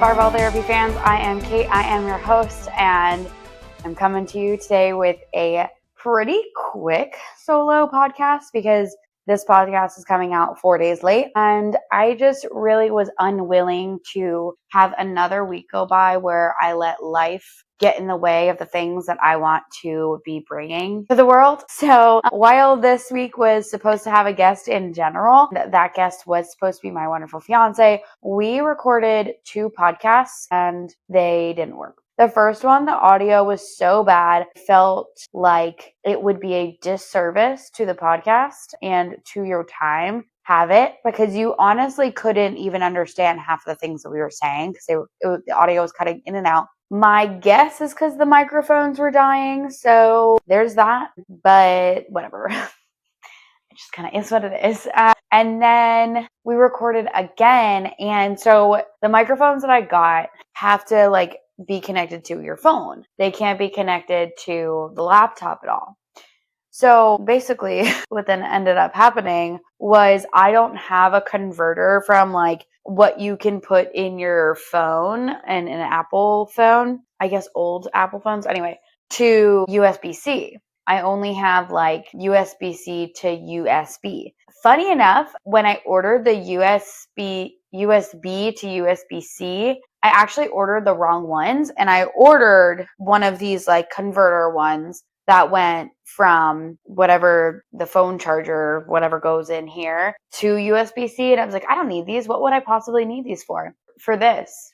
Barbell Therapy fans. I am Kate. I am your host, and I'm coming to you today with a pretty quick solo podcast because this podcast is coming out 4 days late, and I just really was unwilling to have another week go by where I let life get in the way of the things that I want to be bringing to the world. So while this week was supposed to have a guest in general, that guest was supposed to be my wonderful fiance, we recorded 2 podcasts and they didn't work. The first one, the audio was so bad, it felt like it would be a disservice to the podcast and to your time have it, because you honestly couldn't even understand half of the things that we were saying because the audio was cutting in and out. My guess is because the microphones were dying, so there's that, but whatever. It just kind of is what it is. And then we recorded again, and so the microphones that I got have to be connected to your phone. They can't be connected to the laptop at all. So basically what then ended up happening was I don't have a converter from what you can put in your phone and an Apple phone, I guess old Apple phones anyway, to USB-C. I only have USB-C to USB. Funny enough, when I ordered the USB to USB-C, I actually ordered the wrong ones, and I ordered one of these converter ones that went from whatever the phone charger, whatever goes in here, to USB-C. And I was like, I don't need these. What would I possibly need these for? For this.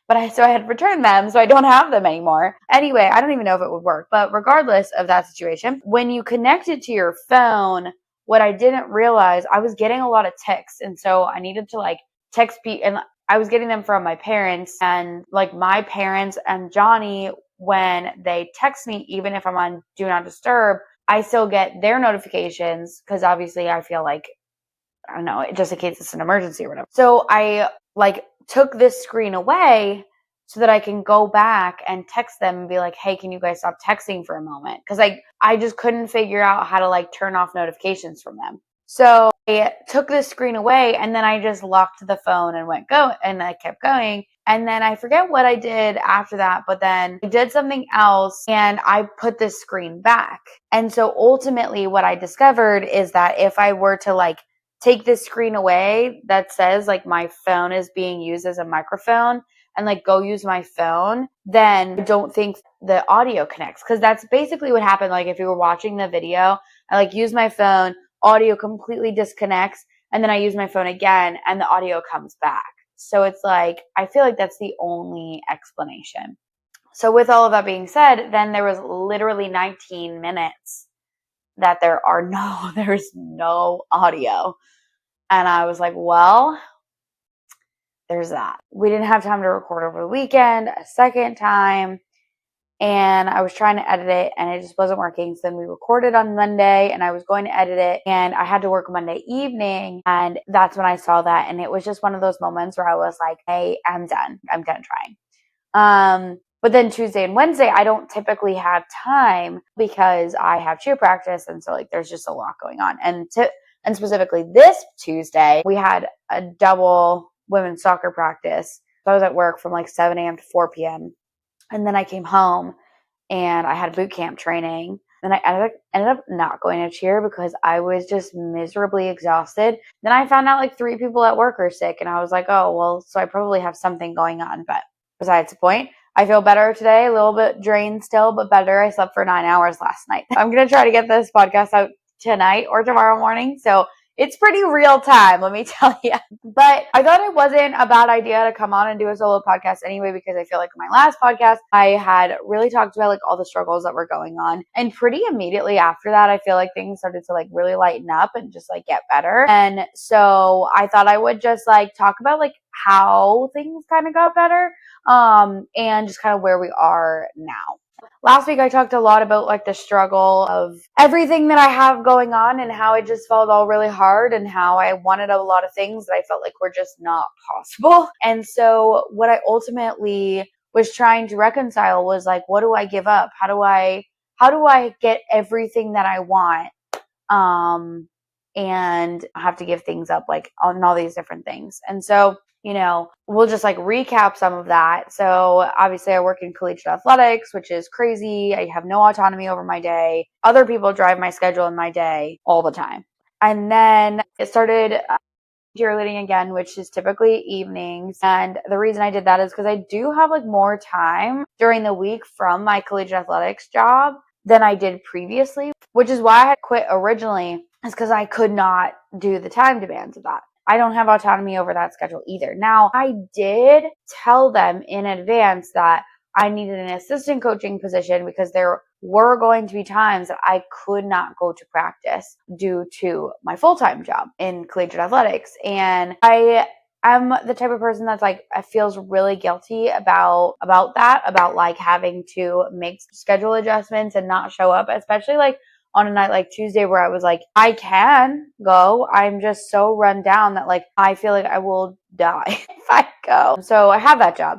But I had returned them, so I don't have them anymore. Anyway, I don't even know if it would work. But regardless of that situation, when you connect it to your phone, what I didn't realize, I was getting a lot of texts. And so I needed to text people, and I was getting them from my parents, and my parents and Johnny, when they text me, even if I'm on Do Not Disturb, I still get their notifications because obviously I feel I don't know, just in case it's an emergency or whatever. So I took this screen away so that I can go back and text them and be like, hey, can you guys stop texting for a moment? Because I just couldn't figure out how to turn off notifications from them. So I took this screen away, and then I just locked the phone and and I kept going. And then I forget what I did after that, but then I did something else and I put this screen back. And so ultimately what I discovered is that if I were to take this screen away that says my phone is being used as a microphone and go use my phone, then I don't think the audio connects. Because that's basically what happened. If you were watching the video, I use my phone, audio completely disconnects, and then I use my phone again and the audio comes back. So it's I feel that's the only explanation. So with all of that being said, then there was literally 19 minutes that there's no audio. And I was well, there's that. We didn't have time to record over the weekend a second time. And I was trying to edit it and it just wasn't working. So then we recorded on Monday and I was going to edit it and I had to work Monday evening. And that's when I saw that. And it was just one of those moments where I was like, hey, I'm done. I'm done trying. But then Tuesday and Wednesday, I don't typically have time because I have cheer practice. And so there's just a lot going on. And specifically this Tuesday, we had a double women's soccer practice. So I was at work from 7 a.m. to 4 p.m. And then I came home and I had boot camp training. Then I ended up not going to cheer because I was just miserably exhausted. Then I found out 3 people at work are sick. And I was like, oh, well, so I probably have something going on. But besides the point, I feel better today, a little bit drained still, but better. I slept for 9 hours last night. I'm going to try to get this podcast out tonight or tomorrow morning. So it's pretty real time, let me tell you. But I thought it wasn't a bad idea to come on and do a solo podcast anyway, because I feel in my last podcast, I had really talked about all the struggles that were going on. And pretty immediately after that, I feel things started to really lighten up and just get better. And so I thought I would just talk about how things kind of got better, and just kind of where we are now. Last week I talked a lot about the struggle of everything that I have going on and how it just felt all really hard and how I wanted a lot of things that I felt were just not possible. And so what I ultimately was trying to reconcile was what do I give up? How do I get everything that I want? And I have to give things up on all these different things. And so we'll just like recap some of that. So obviously I work in collegiate athletics, which is crazy. I have no autonomy over my day. Other people drive my schedule in my day all the time. And then it started cheerleading again, which is typically evenings. And the reason I did that is because I do have like more time during the week from my collegiate athletics job than I did previously, which is why I had quit originally, is because I could not do the time demands of that. I don't have autonomy over that schedule either. Now, I did tell them in advance that I needed an assistant coaching position because there were going to be times that I could not go to practice due to my full-time job in collegiate athletics. And I'm the type of person that's like, I feels really guilty about that, about like having to make schedule adjustments and not show up, especially like on a night like Tuesday where I was like, I can go. I'm just so run down that like, I feel like I will die if I go. So I have that job.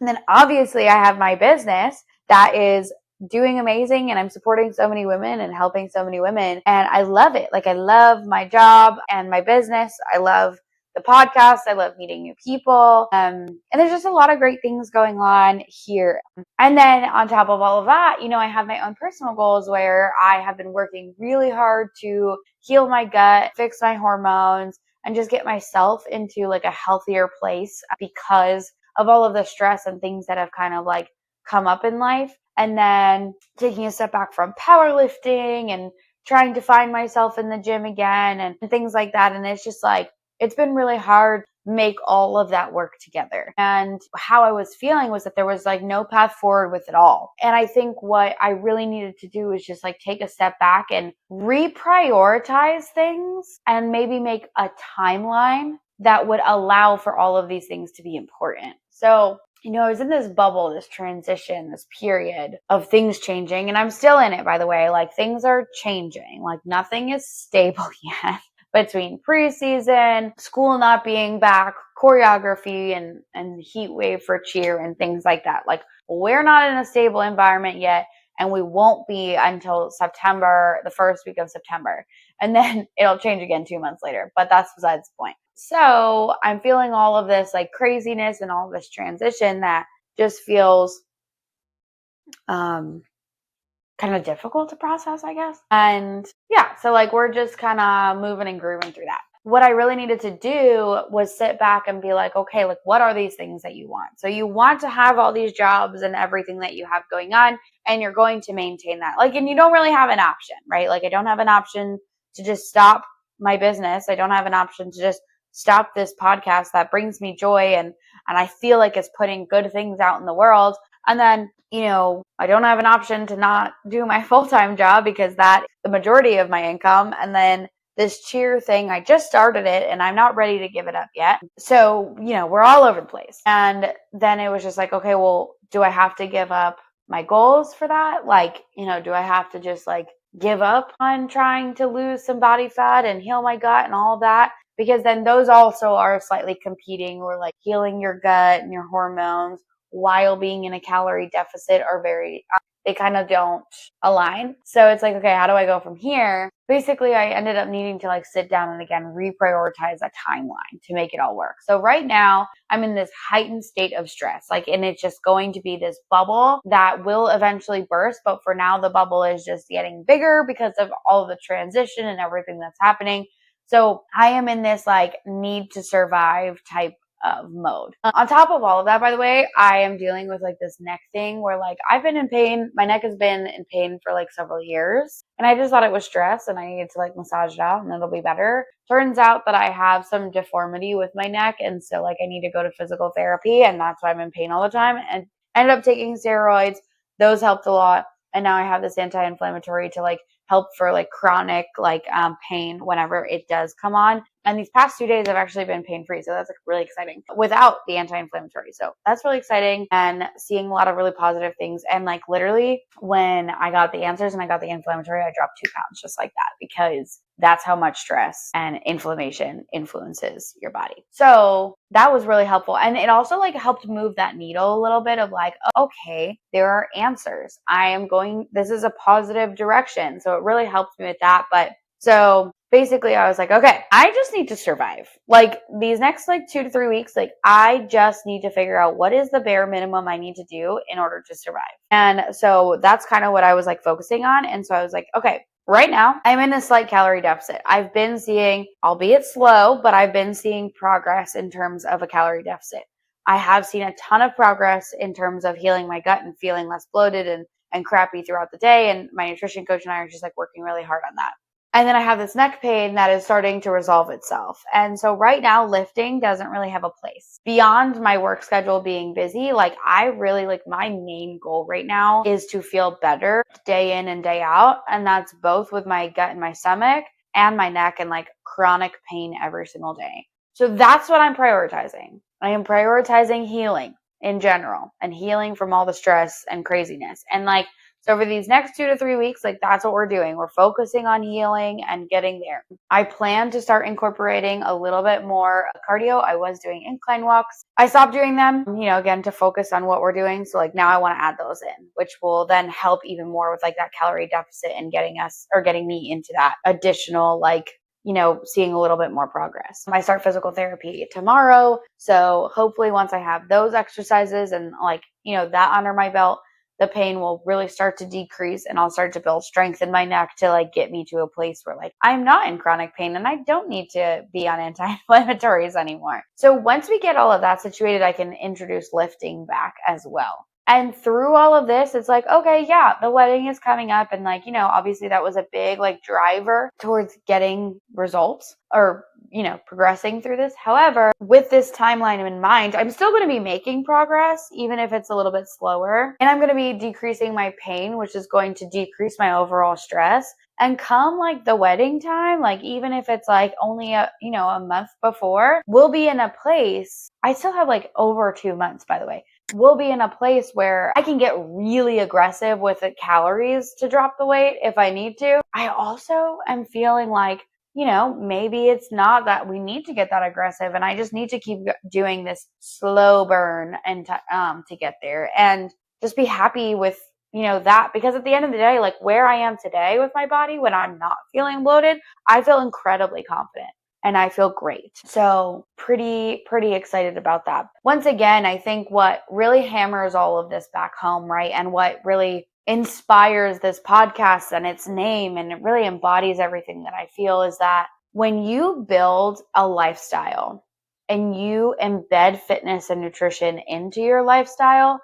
And then obviously I have my business that is doing amazing, and I'm supporting so many women and helping so many women. And I love it. Like, I love my job and my business. I love the podcast. I love meeting new people. And there's just a lot of great things going on here. And then on top of all of that, I have my own personal goals where I have been working really hard to heal my gut, fix my hormones, and just get myself into like a healthier place because of all of the stress and things that have kind of like come up in life. And then taking a step back from powerlifting and trying to find myself in the gym again and things like that. And it's just like, it's been really hard to make all of that work together. And how I was feeling was that there was like no path forward with it all. And I think what I really needed to do is just like take a step back and reprioritize things and maybe make a timeline that would allow for all of these things to be important. So, I was in this bubble, this transition, this period of things changing, and I'm still in it, by the way. Like, things are changing. Like, nothing is stable yet between preseason, school not being back, choreography, and heat wave for cheer and things like that. Like, we're not in a stable environment yet, and we won't be until September, the first week of September. And then it'll change again 2 months later, but that's besides the point. So I'm feeling all of this like craziness and all of this transition that just feels kind of difficult to process, I guess. And yeah, so like we're just kind of moving and grooving through that. What I really needed to do was sit back and be like, okay, like what are these things that you want? So you want to have all these jobs and everything that you have going on, and you're going to maintain that. Like, and you don't really have an option, right? Like, I don't have an option to just stop my business. I don't have an option to just stop this podcast that brings me joy and I feel like it's putting good things out in the world. And then, I don't have an option to not do my full-time job because that's the majority of my income. And then this cheer thing, I just started it and I'm not ready to give it up yet. So, we're all over the place. And then it was just like, okay, well, do I have to give up my goals for that? Like, do I have to just like give up on trying to lose some body fat and heal my gut and all of that? Because then those also are slightly competing, or like healing your gut and your hormones while being in a calorie deficit are they kind of don't align. So it's like, okay, how do I go from here? Basically, I ended up needing to like sit down and again, reprioritize a timeline to make it all work. So right now I'm in this heightened state of stress, and it's just going to be this bubble that will eventually burst. But for now, the bubble is just getting bigger because of all the transition and everything that's happening. So I am in this like need to survive type of mode. On top of all of that, by the way, I am dealing with like this neck thing where like I've been in pain. My neck has been in pain for like several years, and I just thought it was stress and I needed to like massage it out and it'll be better. Turns out that I have some deformity with my neck, and so like I need to go to physical therapy, and that's why I'm in pain all the time. And I ended up taking steroids. Those helped a lot. And now I have this anti-inflammatory to like help for like chronic pain whenever it does come on. And these past 2 days I've actually been pain-free. So that's like really exciting without the anti-inflammatory. So that's really exciting, and seeing a lot of really positive things. And like literally when I got the answers and I got the inflammatory, I dropped 2 pounds just like that, because that's how much stress and inflammation influences your body. So that was really helpful. And it also like helped move that needle a little bit of like, okay, there are answers. This is a positive direction. So it really helped me with that. But so basically I was like, okay, I just need to survive. Like these next like 2 to 3 weeks, like I just need to figure out what is the bare minimum I need to do in order to survive. And so that's kind of what I was like focusing on. And so I was like, okay, right now I'm in a slight calorie deficit. I've been seeing, albeit slow, but I've been seeing progress in terms of a calorie deficit. I have seen a ton of progress in terms of healing my gut and feeling less bloated and crappy throughout the day. And my nutrition coach and I are just like working really hard on that. And then I have this neck pain that is starting to resolve itself. And so right now lifting doesn't really have a place. Beyond my work schedule being busy, like I really like my main goal right now is to feel better day in and day out. And that's both with my gut and my stomach and my neck and like chronic pain every single day. So that's what I'm prioritizing. I am prioritizing healing in general and healing from all the stress and craziness. And like, so for these next 2 to 3 weeks, like that's what we're doing. We're focusing on healing and getting there. I plan to start incorporating a little bit more cardio. I was doing incline walks. I stopped doing them, again, to focus on what we're doing. So like now I want to add those in, which will then help even more with like that calorie deficit and getting me into that additional like seeing a little bit more progress. I start physical therapy tomorrow. So hopefully once I have those exercises and like, that under my belt, the pain will really start to decrease and I'll start to build strength in my neck to like get me to a place where like I'm not in chronic pain and I don't need to be on anti-inflammatories anymore. So once we get all of that situated, I can introduce lifting back as well. And through all of this, it's like, okay, yeah, the wedding is coming up. And like, obviously that was a big like driver towards getting results or, progressing through this. However, with this timeline in mind, I'm still going to be making progress, even if it's a little bit slower. And I'm going to be decreasing my pain, which is going to decrease my overall stress. And come like the wedding time, like even if it's like only a month before, we'll be in a place. I still have like over 2 months, by the way. We'll be in a place where I can get really aggressive with the calories to drop the weight if I need to. I also am feeling like, maybe it's not that we need to get that aggressive and I just need to keep doing this slow burn and to get there and just be happy with that, because at the end of the day, like where I am today with my body, when I'm not feeling bloated, I feel incredibly confident and I feel great. So pretty excited about that. Once again, I think what really hammers all of this back home, right? And what really inspires this podcast and its name, and it really embodies everything that I feel, is that when you build a lifestyle and you embed fitness and nutrition into your lifestyle.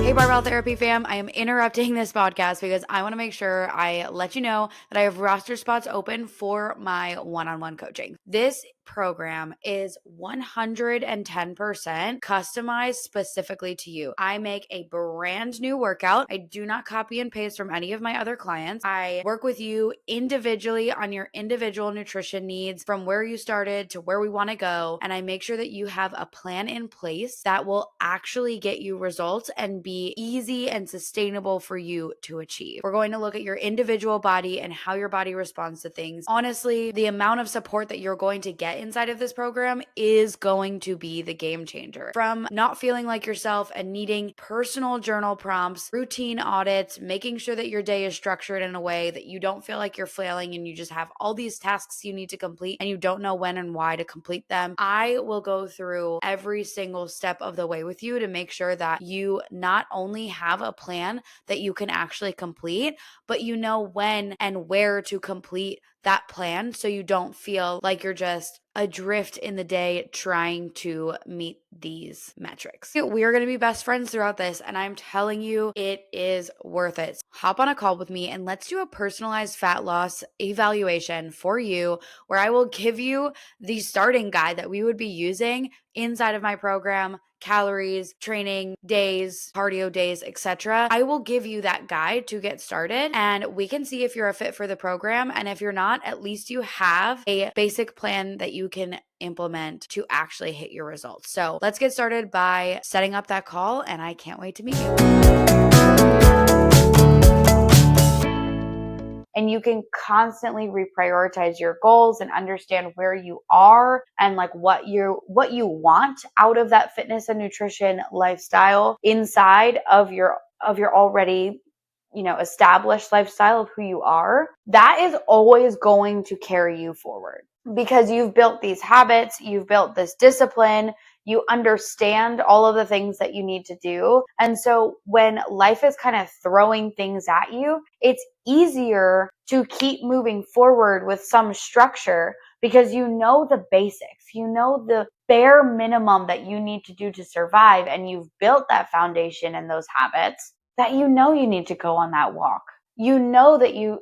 Hey, Barbell Therapy fam, I am interrupting this podcast because I want to make sure I let you know that I have roster spots open for my one-on-one coaching. This program is 110% customized specifically to you. I make a brand new workout. I do not copy and paste from any of my other clients. I work with you individually on your individual nutrition needs from where you started to where we want to go. And I make sure that you have a plan in place that will actually get you results and be easy and sustainable for you to achieve. We're going to look at your individual body and how your body responds to things. Honestly, the amount of support that you're going to get inside of this program is going to be the game changer. From not feeling like yourself and needing personal journal prompts, routine audits, making sure that your day is structured in a way that you don't feel like you're flailing and you just have all these tasks you need to complete and you don't know when and why to complete them. I will go through every single step of the way with you to make sure that you not only have a plan that you can actually complete, but you know when and where to complete that plan so you don't feel like you're just adrift in the day trying to meet these metrics. We are going to be best friends throughout this, and I'm telling you, it is worth it. Hop on a call with me and let's do a personalized fat loss evaluation for you, where I will give you the starting guide that we would be using inside of my program: calories, training days, cardio days, etc. I will give you that guide to get started, and we can see if you're a fit for the program. And if you're not, at least you have a basic plan that you can implement to actually hit your results. So let's get started by setting up that call, and I can't wait to meet you. And you can constantly reprioritize your goals and understand where you are and like what you want out of that fitness and nutrition lifestyle inside of your already established lifestyle of who you are, that is always going to carry you forward because you've built these habits, you've built this discipline, you understand all of the things that you need to do. And so when life is kind of throwing things at you, it's easier to keep moving forward with some structure because you know the basics, you know the bare minimum that you need to do to survive, and you've built that foundation and those habits that you need to go on that walk. You know that you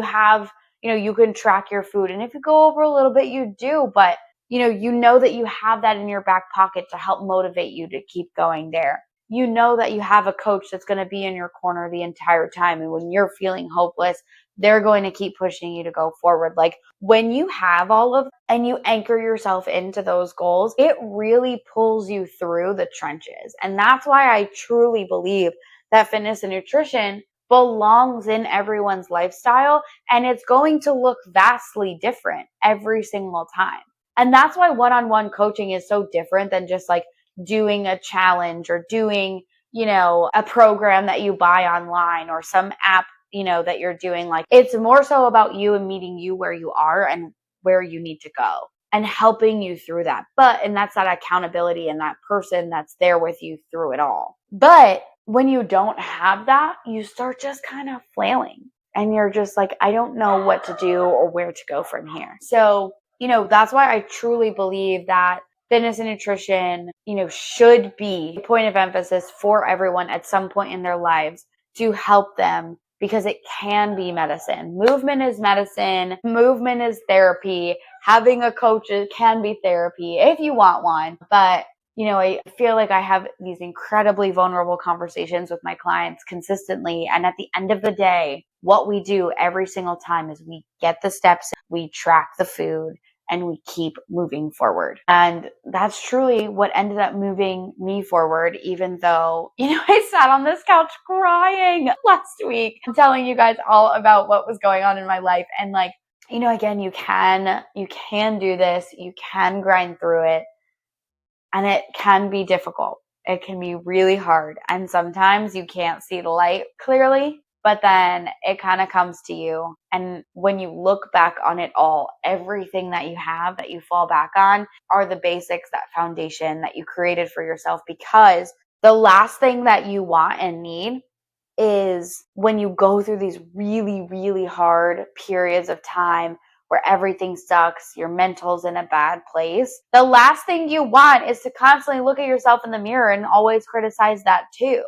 have, you can track your food, and if you go over a little bit, you do, but you know that you have that in your back pocket to help motivate you to keep going there. You know that you have a coach that's going to be in your corner the entire time, and when you're feeling hopeless, they're going to keep pushing you to go forward. Like when you have all of and you anchor yourself into those goals, it really pulls you through the trenches. And that's why I truly believe that fitness and nutrition belongs in everyone's lifestyle, and it's going to look vastly different every single time. And that's why one-on-one coaching is so different than just like doing a challenge or doing, a program that you buy online or some app, that you're doing. Like it's more so about you and meeting you where you are and where you need to go and helping you through that. And that's that accountability and that person that's there with you through it all. But when you don't have that, you start just kind of flailing and you're just like, I don't know what to do or where to go from here. So, that's why I truly believe that fitness and nutrition, should be a point of emphasis for everyone at some point in their lives to help them, because it can be medicine. Movement is medicine. Movement is therapy. Having a coach can be therapy if you want one. But, I feel like I have these incredibly vulnerable conversations with my clients consistently. And at the end of the day, what we do every single time is we get the steps, we track the food, and we keep moving forward. And that's truly what ended up moving me forward, even though, I sat on this couch crying last week, telling you guys all about what was going on in my life. And again, you can do this, you can grind through it, and it can be difficult. It can be really hard. And sometimes you can't see the light clearly, but then it kind of comes to you. And when you look back on it all, everything that you have that you fall back on are the basics, that foundation that you created for yourself. Because the last thing that you want and need is when you go through these really, really hard periods of time where everything sucks, your mental's in a bad place. The last thing you want is to constantly look at yourself in the mirror and always criticize that too.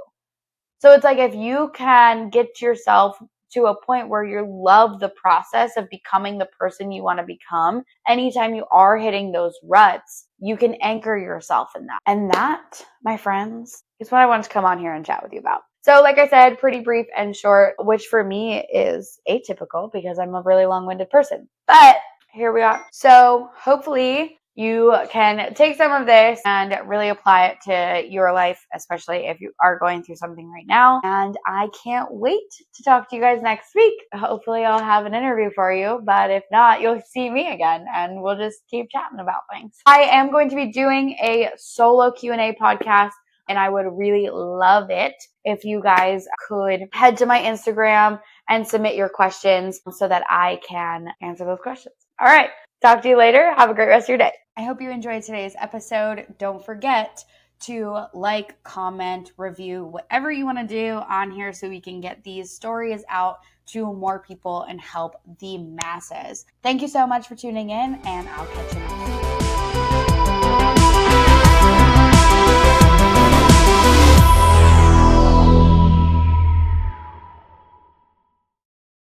So it's like if you can get yourself to a point where you love the process of becoming the person you want to become, anytime you are hitting those ruts, you can anchor yourself in that. And that, my friends, is what I wanted to come on here and chat with you about. So like I said, pretty brief and short, which for me is atypical because I'm a really long-winded person. But here we are. So hopefully you can take some of this and really apply it to your life, especially if you are going through something right now. And I can't wait to talk to you guys next week. Hopefully I'll have an interview for you, but if not, you'll see me again and we'll just keep chatting about things. I am going to be doing a solo Q&A podcast, and I would really love it if you guys could head to my Instagram and submit your questions so that I can answer those questions. All right. Talk to you later. Have a great rest of your day. I hope you enjoyed today's episode. Don't forget to like, comment, review, whatever you want to do on here so we can get these stories out to more people and help the masses. Thank you so much for tuning in, and I'll catch you next week.